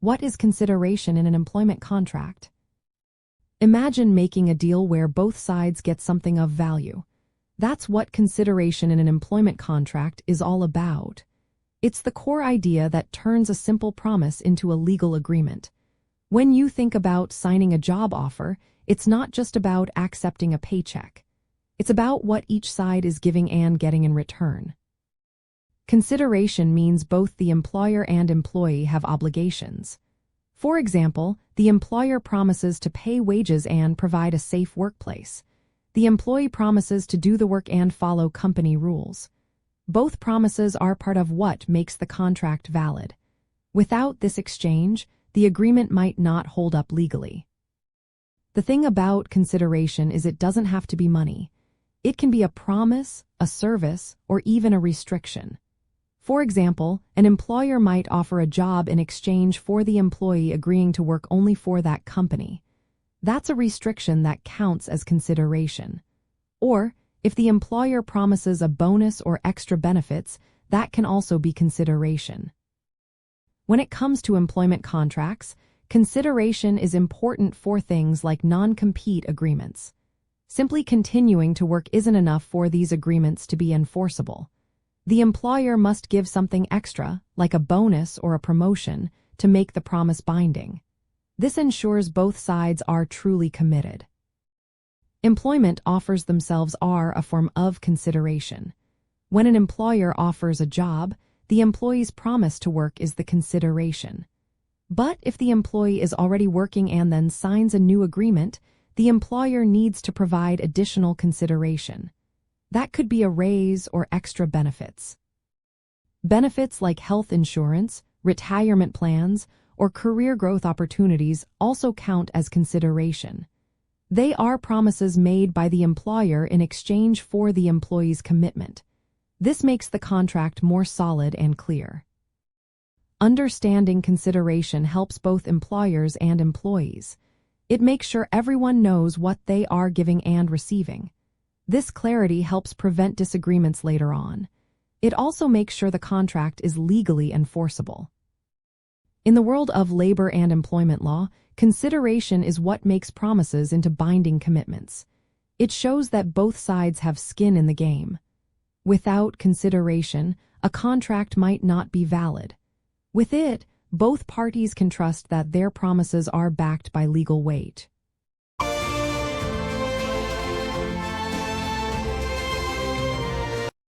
What is consideration in an employment contract? Imagine making a deal where both sides get something of value. That's what consideration in an employment contract is all about. It's the core idea that turns a simple promise into a legal agreement. When you think about signing a job offer, it's not just about accepting a paycheck. It's about what each side is giving and getting in return. Consideration means both the employer and employee have obligations. For example, the employer promises to pay wages and provide a safe workplace. The employee promises to do the work and follow company rules. Both promises are part of what makes the contract valid. Without this exchange, the agreement might not hold up legally. The thing about consideration is it doesn't have to be money. It can be a promise, a service, or even a restriction. For example, an employer might offer a job in exchange for the employee agreeing to work only for that company. That's a restriction that counts as consideration. Or, if the employer promises a bonus or extra benefits, that can also be consideration. When it comes to employment contracts, consideration is important for things like non-compete agreements. Simply continuing to work isn't enough for these agreements to be enforceable. The employer must give something extra, like a bonus or a promotion, to make the promise binding. This ensures both sides are truly committed. Employment offers themselves are a form of consideration. When an employer offers a job, the employee's promise to work is the consideration. But if the employee is already working and then signs a new agreement, the employer needs to provide additional consideration. That could be a raise or extra benefits. Benefits like health insurance, retirement plans, or career growth opportunities also count as consideration. They are promises made by the employer in exchange for the employee's commitment. This makes the contract more solid and clear. Understanding consideration helps both employers and employees. It makes sure everyone knows what they are giving and receiving. This clarity helps prevent disagreements later on. It also makes sure the contract is legally enforceable. In the world of labor and employment law, consideration is what makes promises into binding commitments. It shows that both sides have skin in the game. Without consideration, a contract might not be valid. With it, both parties can trust that their promises are backed by legal weight.